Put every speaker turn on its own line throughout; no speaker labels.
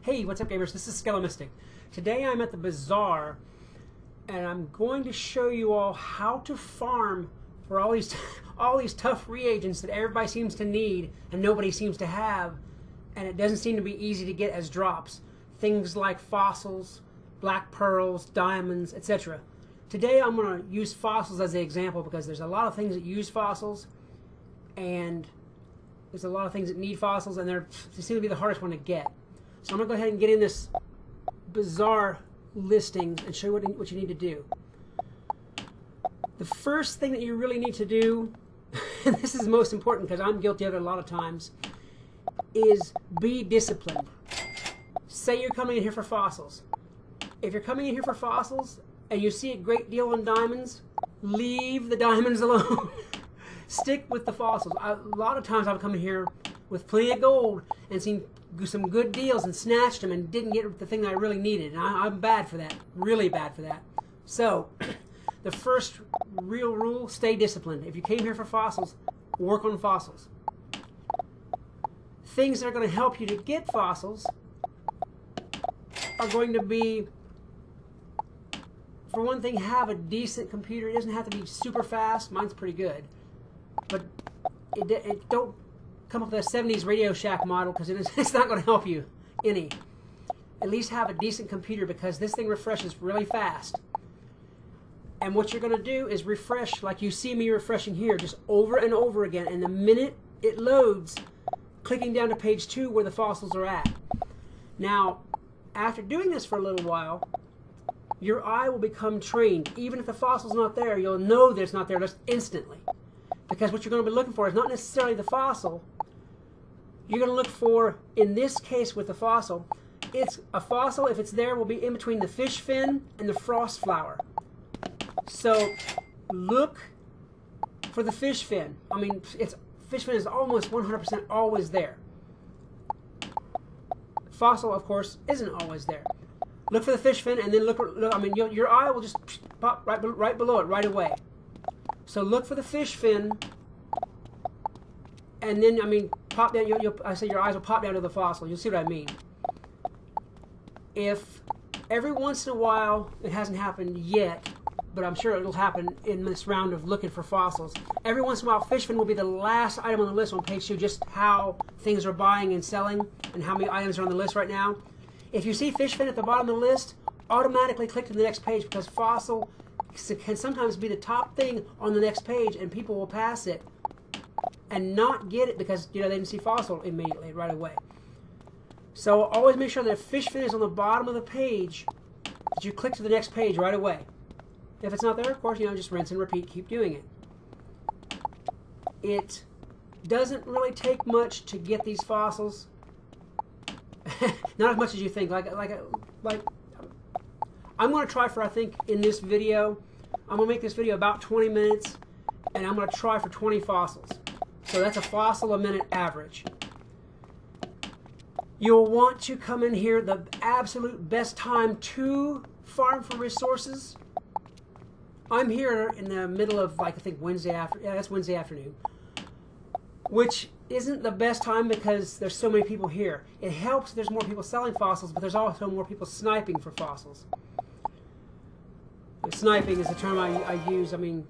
Hey, what's up gamers? This is Mystic. Today I'm at the Bazaar and I'm going to show you all how to farm for all these tough reagents that everybody seems to need and nobody seems to have, and it doesn't seem to be easy to get as drops. Things like fossils, black pearls, diamonds, etc. Today I'm going to use fossils as the example because there's a lot of things that use fossils and there's a lot of things that need fossils, and they seem to be the hardest one to get. So I'm going to go ahead and get in this Bazaar listing and show you what you need to do. The first thing that you really need to do, and this is most important because I'm guilty of it a lot of times, is be disciplined. Say you're coming in here for fossils. If you're coming in here for fossils and you see a great deal on diamonds, leave the diamonds alone. Stick with the fossils. A lot of times I've come in here with plenty of gold and seen some good deals and snatched them and didn't get the thing that I really needed. And I'm bad for that. Really bad for that. So, the first real rule, stay disciplined. If you came here for fossils, work on fossils. Things that are going to help you to get fossils are going to be, for one thing, have a decent computer. It doesn't have to be super fast. Mine's pretty good. But it don't come up with a 70s Radio Shack model because it's not going to help you any. At least have a decent computer because this thing refreshes really fast. And what you're going to do is refresh like you see me refreshing here, just over and over again. And the minute it loads, clicking down to page 2 where the fossils are at. Now, after doing this for a little while, your eye will become trained. Even if the fossil's not there, you'll know that it's not there just instantly. Because what you're going to be looking for is not necessarily the fossil. You're going to look for, in this case with the fossil, it's a fossil, if it's there, will be in between the fish fin and the frost flower. So look for the fish fin. I mean, fish fin is almost 100% always there. Fossil, of course, isn't always there. Look for the fish fin and then look I mean, your eye will just pop right below it right away. So look for the fish fin, and then, I mean, pop down. I say your eyes will pop down to the fossil. You'll see what I mean. If every once in a while, it hasn't happened yet, but I'm sure it'll happen in this round of looking for fossils. Every once in a while, fish fin will be the last item on the list on page 2, just how things are buying and selling and how many items are on the list right now. If you see fish fin at the bottom of the list, automatically click to the next page because fossil can sometimes be the top thing on the next page and people will pass it and not get it because they didn't see fossil immediately right away. So always make sure that if fish fin is on the bottom of the page that you click to the next page right away. If it's not there, of course, just rinse and repeat, keep doing it. It doesn't really take much to get these fossils. Not as much as you think. Like I'm going to try for, I think, in this video, I'm going to make this video about 20 minutes, and I'm going to try for 20 fossils. So that's a fossil a minute average. You'll want to come in here, the absolute best time to farm for resources. I'm here in the middle of, like, I think Wednesday afternoon, which isn't the best time because there's so many people here. It helps there's more people selling fossils, but there's also more people sniping for fossils. Sniping is the term I use. I mean,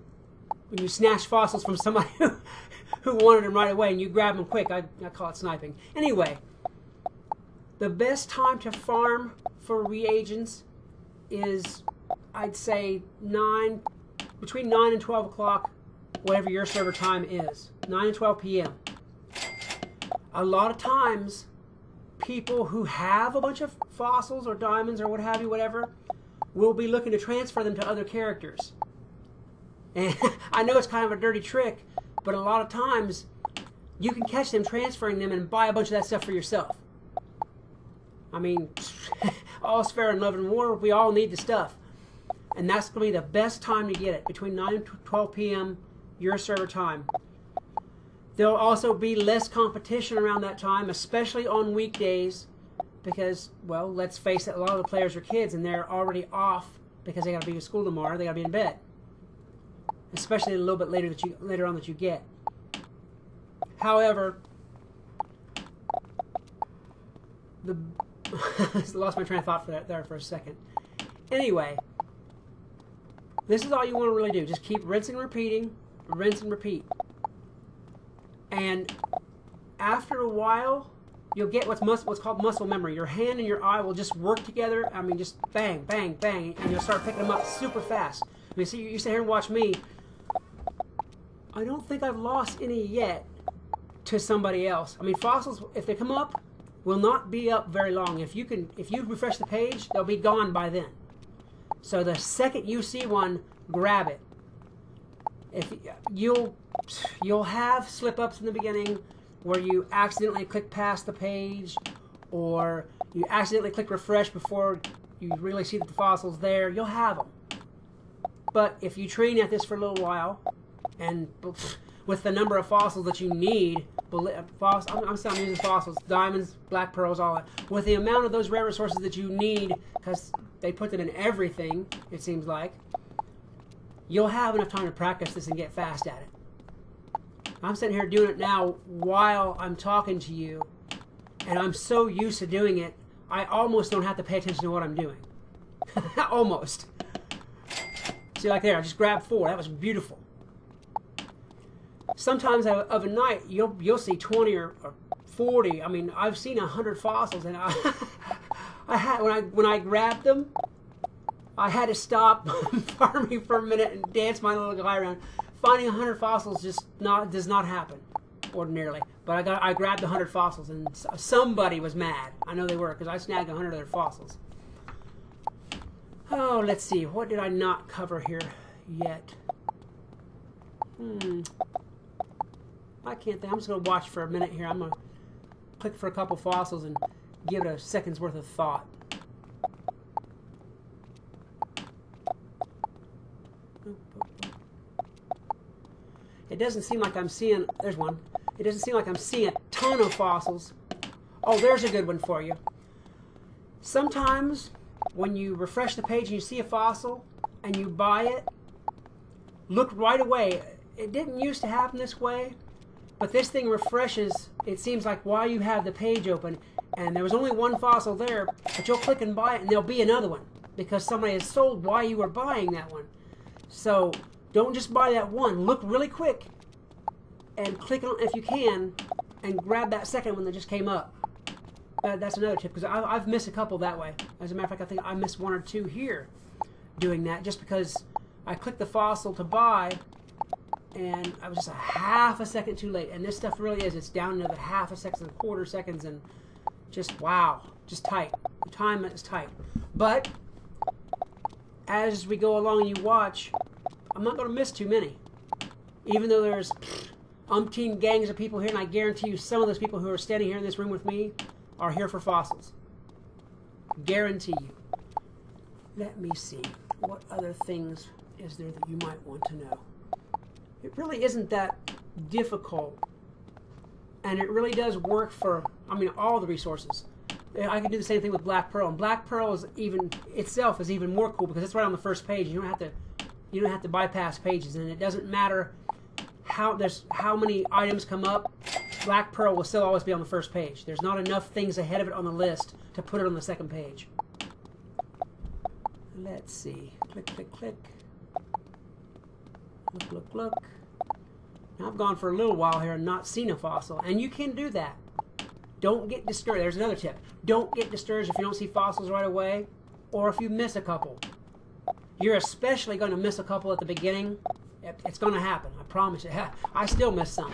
when you snatch fossils from somebody who wanted them right away and you grab them quick, I call it sniping. Anyway, the best time to farm for reagents is, I'd say, between 9 and 12 o'clock, whatever your server time is. 9 and 12 p.m. A lot of times, people who have a bunch of fossils or diamonds or what have you, whatever, will be looking to transfer them to other characters. And I know it's kind of a dirty trick, but a lot of times you can catch them transferring them and buy a bunch of that stuff for yourself. I mean, all's fair in love and war. We all need the stuff. And that's going to be the best time to get it, between 9 and 12 p.m. your server time. There'll also be less competition around that time, especially on weekdays. Because, well, let's face it, a lot of the players are kids and they're already off because they got to be to school tomorrow. They got to be in bed, especially a little bit later on that you get. However, the Lost my train of thought there for a second. Anyway, this is all you want to really do. Just keep rinsing and repeating, rinse and repeat. And after a while, you'll get what's called muscle memory. Your hand and your eye will just work together. I mean, just bang, bang, bang, and you'll start picking them up super fast. I mean, see, you sit here and watch me. I don't think I've lost any yet to somebody else. I mean, fossils, if they come up, will not be up very long. If you refresh the page, they'll be gone by then. So the second you see one, grab it. If you'll have slip-ups in the beginning where you accidentally click past the page, or you accidentally click refresh before you really see that the fossil's there. You'll have them. But if you train at this for a little while, and with the number of fossils that you need, I'm still using fossils, diamonds, black pearls, all that. With the amount of those rare resources that you need, because they put them in everything, it seems like, you'll have enough time to practice this and get fast at it. I'm sitting here doing it now while I'm talking to you, and I'm so used to doing it, I almost don't have to pay attention to what I'm doing. Almost. See, like there, I just grabbed 4. That was beautiful. Sometimes of a night, you'll see 20 or 40. I mean, I've seen 100 fossils, and when I grabbed them, I had to stop farming for a minute and dance my little guy around. Finding 100 fossils does not happen ordinarily. But I grabbed 100 fossils, and somebody was mad. I know they were, because I snagged 100 other fossils. Oh, let's see. What did I not cover here yet? I can't think. I'm just going to watch for a minute here. I'm going to click for a couple fossils and give it a second's worth of thought. It doesn't seem like I'm seeing... There's one. It doesn't seem like I'm seeing a ton of fossils. Oh, there's a good one for you. Sometimes when you refresh the page and you see a fossil and you buy it, look right away. It didn't used to happen this way, but this thing refreshes, it seems like, while you have the page open, and there was only one fossil there, but you'll click and buy it and there'll be another one because somebody has sold while you were buying that one. So don't just buy that one. Look really quick and click on, if you can, and grab that second one that just came up. That's another tip, because I've missed a couple that way. As a matter of fact, I think I missed 1 or 2 here doing that, just because I clicked the fossil to buy and I was just a half a second too late. And this stuff really is, it's down to the half a second and quarter seconds, and just wow, just tight. The time is tight. But as we go along and you watch, I'm not going to miss too many. Even though there's umpteen gangs of people here, and I guarantee you some of those people who are standing here in this room with me are here for fossils. Guarantee you. Let me see. What other things is there that you might want to know? It really isn't that difficult. And it really does work for, I mean, all the resources. I can do the same thing with black pearl. And black pearl is itself is even more cool because it's right on the first page. You don't have to bypass pages, and it doesn't matter how many items come up. Black pearl will still always be on the first page. There's not enough things ahead of it on the list to put it on the second page. Let's see. Click, click, click. Look, look, look. Now I've gone for a little while here and not seen a fossil, and you can do that. Don't get discouraged. There's another tip. Don't get discouraged if you don't see fossils right away, or if you miss a couple. You're especially going to miss a couple at the beginning. It's going to happen. I promise you. I still miss some.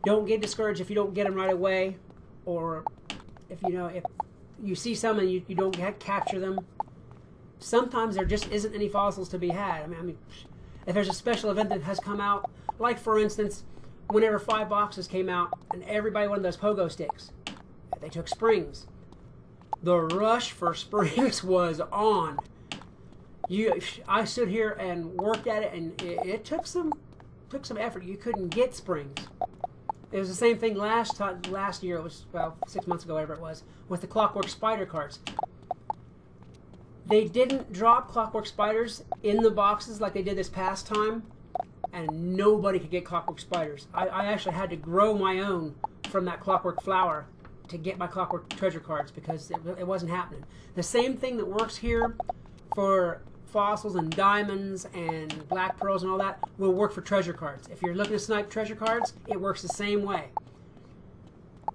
Don't get discouraged if you don't get them right away, or if you see some and you don't capture them. Sometimes there just isn't any fossils to be had. I mean, if there's a special event that has come out, like for instance, whenever 5 boxes came out and everybody wanted those pogo sticks, they took springs. The rush for springs was on. I stood here and worked at it, and it took some effort. You couldn't get springs. It was the same thing last year. It was, well, 6 months ago, whatever it was, with the Clockwork Spider cards. They didn't drop Clockwork Spiders in the boxes like they did this past time, and nobody could get Clockwork Spiders. I actually had to grow my own from that Clockwork flower to get my clockwork treasure cards because it wasn't happening. The same thing that works here for fossils and diamonds and black pearls and all that will work for treasure cards. If you're looking to snipe treasure cards, it works the same way.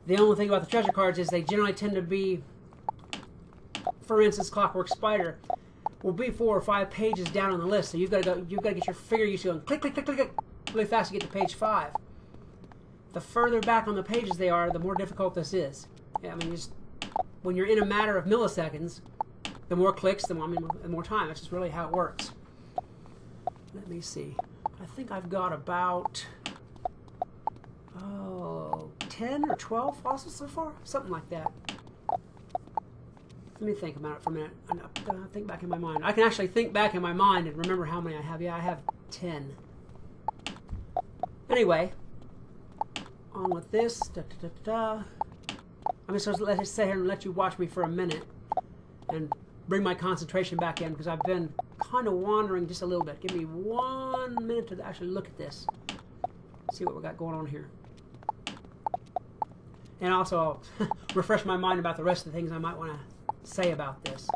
The only thing about the treasure cards is they generally tend to be, for instance, Clockwork Spider will be 4 or 5 pages down on the list, so you've got to get your finger used to going click, click, click, click, click really fast to get to page 5. The further back on the pages they are, the more difficult this is. I mean, just when you're in a matter of milliseconds, the more clicks, the more time. That's just really how it works. Let me see. I think I've got about 10 or 12 fossils so far, something like that. Let me think about it for a minute. I'm gonna think back in my mind. I can actually think back in my mind and remember how many I have. Yeah, I have 10. Anyway, on with this. I'm just going to sit here and let you watch me for a minute and bring my concentration back in because I've been kind of wandering just a little bit. Give me 1 minute to actually look at this. See what we got going on here. And also I'll refresh my mind about the rest of the things I might want to say about this.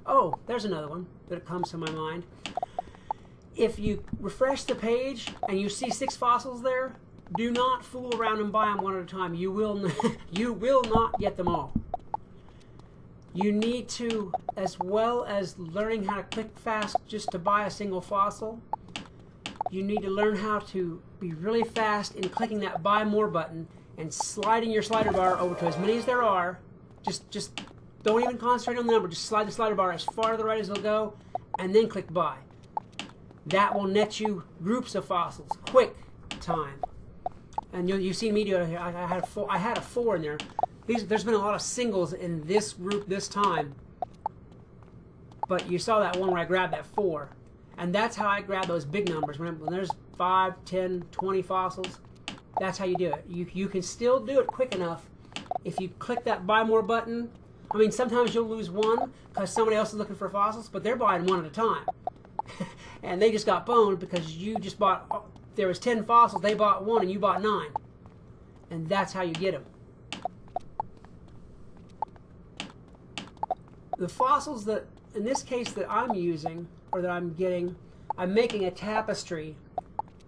Oh, there's another one that comes to my mind. If you refresh the page and you see 6 fossils there, do not fool around and buy them one at a time. You will not get them all. You need to, as well as learning how to click fast just to buy a single fossil, you need to learn how to be really fast in clicking that buy more button and sliding your slider bar over to as many as there are. Just don't even concentrate on the number. Just slide the slider bar as far to the right as it'll go and then click buy. That will net you groups of fossils, quick time. And you've seen me do it here. I had a 4 in there. There's been a lot of singles in this group this time. But you saw that one where I grabbed that 4. And that's how I grab those big numbers. When there's 5, 10, 20 fossils, that's how you do it. You can still do it quick enough if you click that buy more button. I mean, sometimes you'll lose one because somebody else is looking for fossils, but they're buying one at a time. And they just got boned because you just bought, there was 10 fossils, they bought 1 and you bought 9. And that's how you get them. The fossils that, in this case, that I'm using, or that I'm getting, I'm making a tapestry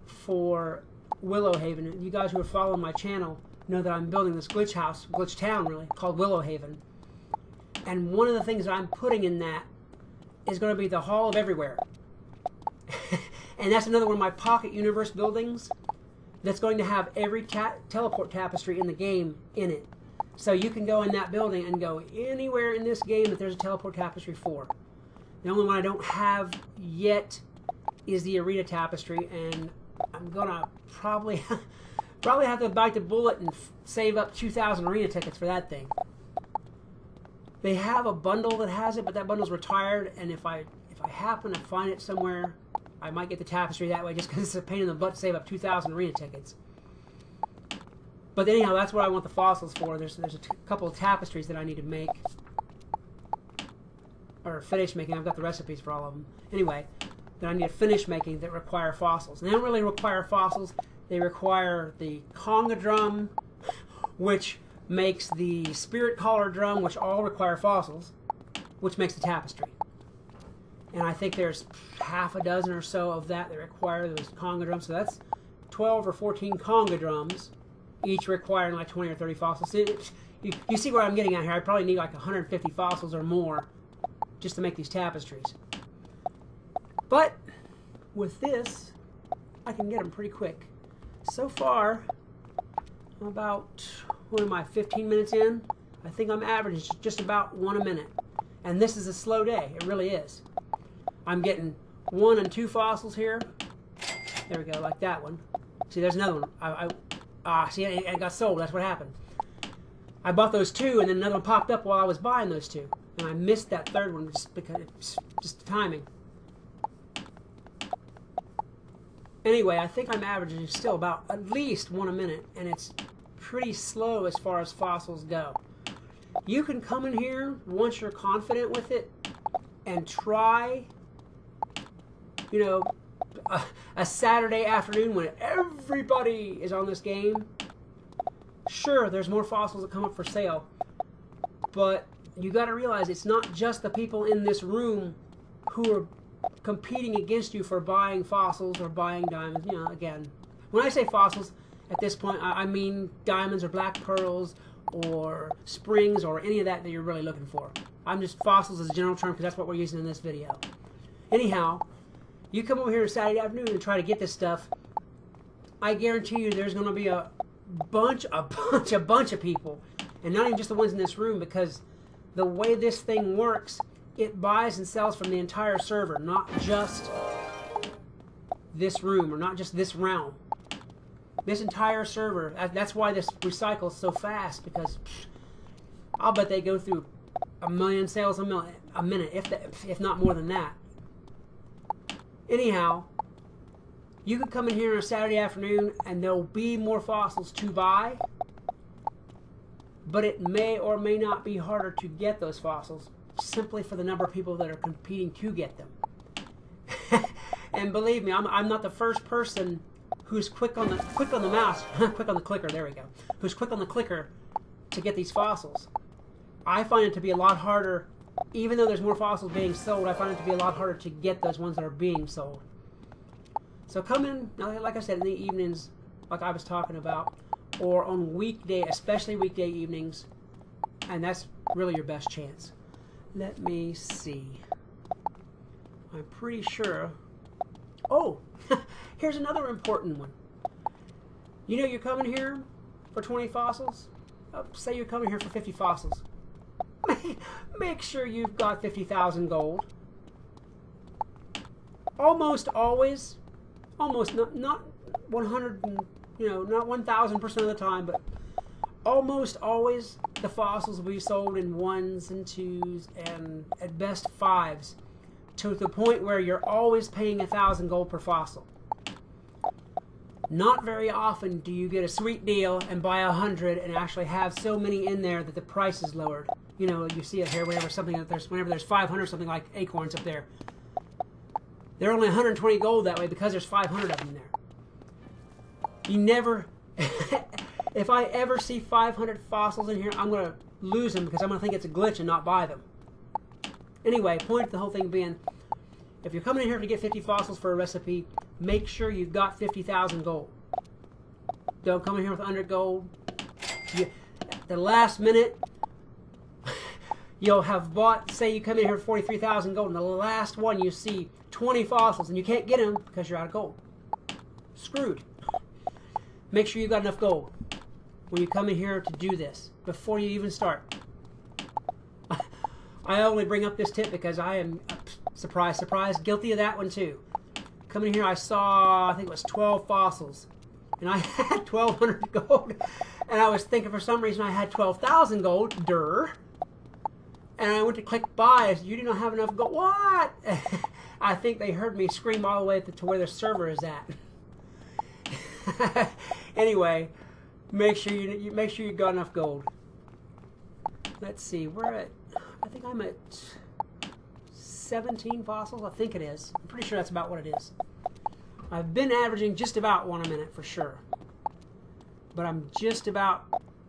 for Willowhaven. You guys who are following my channel know that I'm building this glitch house, glitch town really, called Willowhaven. And one of the things that I'm putting in that is going to be the Hall of Everywhere. And that's another one of my pocket universe buildings that's going to have every teleport tapestry in the game in it. So you can go in that building and go anywhere in this game that there's a teleport tapestry for. The only one I don't have yet is the arena tapestry, and I'm gonna probably have to bite the bullet and save up 2,000 arena tickets for that thing. They have a bundle that has it, but that bundle's retired, and if I happen to find it somewhere, I might get the tapestry that way just because it's a pain in the butt to save up 2,000 arena tickets. But anyhow, that's what I want the fossils for. There's a couple of tapestries that I need to make. Or finish making. I've got the recipes for all of them. Anyway, that I need to finish making that require fossils. And they don't really require fossils. They require the conga drum, which makes the spirit collar drum, which all require fossils, which makes the tapestry. And I think there's half a dozen or so of that require those conga drums. So that's 12 or 14 conga drums, each requiring like 20 or 30 fossils. You see where I'm getting at here. I probably need like 150 fossils or more just to make these tapestries. But with this, I can get them pretty quick. So far, I'm about, what am I, 15 minutes in? I think I'm averaging just about 1 a minute. And this is a slow day. It really is. I'm getting 1 and 2 fossils here. There we go, like that one. See, there's another one. See, it got sold. That's what happened. I bought those 2, and then another one popped up while I was buying those 2. And I missed that 3rd one just because it's just timing. Anyway, I think I'm averaging still about at least 1 a minute, and it's pretty slow as far as fossils go. You can come in here once you're confident with it and try, a Saturday afternoon when everybody is on this game. Sure, there's more fossils that come up for sale, but you got to realize it's not just the people in this room who are competing against you for buying fossils or buying diamonds. You know, again, when I say fossils, at this point, I mean diamonds or black pearls or springs or any of that you're really looking for. I'm just fossils as a general term because that's what we're using in this video. Anyhow, you come over here Saturday afternoon and try to get this stuff, I guarantee you there's going to be a bunch of people, and not even just the ones in this room, because the way this thing works, it buys and sells from the entire server, not just this room or not just this realm. This entire server. That's why this recycles so fast, because I'll bet they go through 1 million sales a minute, if not more than that. Anyhow, you can come in here on a Saturday afternoon and there'll be more fossils to buy, but it may or may not be harder to get those fossils simply for the number of people that are competing to get them. And believe me, I'm not the first person who's quick on the mouse, quick on the clicker, there we go, who's quick on the clicker to get these fossils. I find it to be a lot harder, even though there's more fossils being sold, I find it to be a lot harder to get those ones that are being sold. So come in, like I said, in the evenings, like I was talking about, or on weekday, especially weekday evenings, and that's really your best chance. Let me see. I'm pretty sure. Oh, here's another important one. You know, you're coming here for 20 fossils. Say you're coming here for 50 fossils. Make sure you've got 50,000 gold. Almost always, almost not 100, not 1,000% of the time, but almost always the fossils will be sold in 1s and 2s and at best 5s, to the point where you're always paying 1,000 gold per fossil. Not very often do you get a sweet deal and buy 100 and actually have so many in there that the price is lowered. You know, you see it here whenever there's 500 something like acorns up there. They're only 120 gold that way because there's 500 of them there. You never, if I ever see 500 fossils in here, I'm going to lose them because I'm going to think it's a glitch and not buy them. Anyway, point of the whole thing being, if you're coming in here to get 50 fossils for a recipe, make sure you've got 50,000 gold. Don't come in here with 100 gold. At the last minute, you'll have bought, say you come in here with 43,000 gold, and the last one you see 20 fossils, and you can't get them because you're out of gold. Screwed. Make sure you've got enough gold when you come in here to do this, before you even start. I only bring up this tip because I am, surprise, surprise, guilty of that one too. Coming here, I saw, I think it was 12 fossils, and I had 1,200 gold, and I was thinking for some reason I had 12,000 gold, durr. And I went to click buy. I said, you do not have enough gold. What? I think they heard me scream all the way to where the server is at. Anyway, make sure you got enough gold. Let's see, we're at, I think I'm at 17 fossils. I think it is. I'm pretty sure that's about what it is. I've been averaging just about 1 a minute for sure. But I'm just about,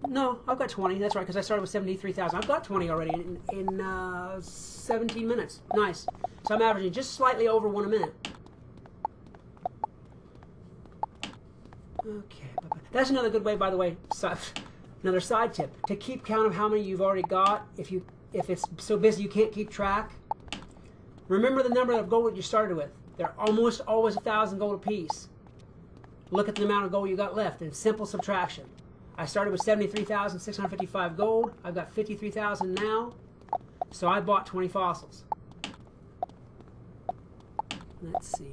no, I've got 20. That's right, because I started with 73,000. I've got 20 already in 17 minutes. Nice. So I'm averaging just slightly over 1 a minute. Okay. That's another good way, by the way, another side tip, to keep count of how many you've already got. If it's so busy you can't keep track, remember the number of gold that you started with. They're almost always 1,000 gold apiece. Look at the amount of gold you got left in simple subtraction. I started with 73,655 gold. I've got 53,000 now. So I bought 20 fossils. Let's see.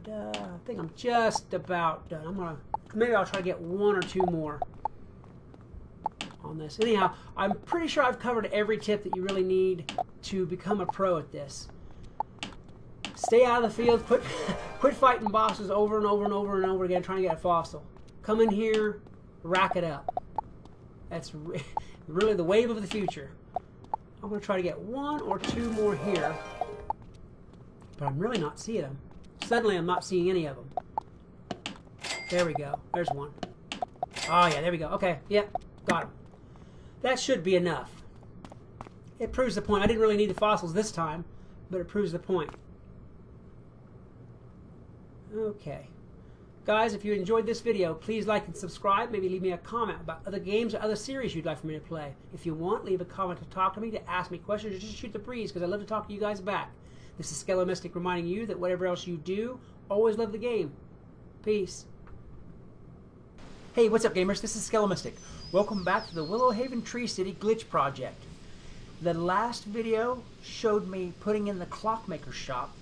I think I'm just about done. Maybe I'll try to get 1 or 2 more on this. Anyhow, I'm pretty sure I've covered every tip that you really need to become a pro at this. Stay out of the field. Quit fighting bosses over and over and over and over again trying to get a fossil. Come in here, rack it up. That's really the wave of the future. I'm going to try to get 1 or 2 more here. but I'm really not seeing them. Suddenly I'm not seeing any of them. There we go. There's one. Oh yeah, there we go. Okay, yep, got him. That should be enough. It proves the point. I didn't really need the fossils this time, but it proves the point. Okay. Guys, if you enjoyed this video, please like and subscribe. Maybe leave me a comment about other games or other series you'd like for me to play. If you want, leave a comment to talk to me, to ask me questions, or just shoot the breeze, because I love to talk to you guys back. This is Skello Mystic reminding you that whatever else you do, always love the game. Peace.
Hey, what's up gamers? This is Skello Mystic. Welcome back to the Willow Haven Tree City Glitch Project. The last video showed me putting in the clockmaker shop,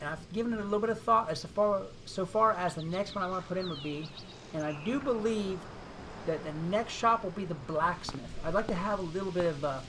and I've given it a little bit of thought as so far as the next one I want to put in would be, and I do believe that the next shop will be the blacksmith. I'd like to have a little bit of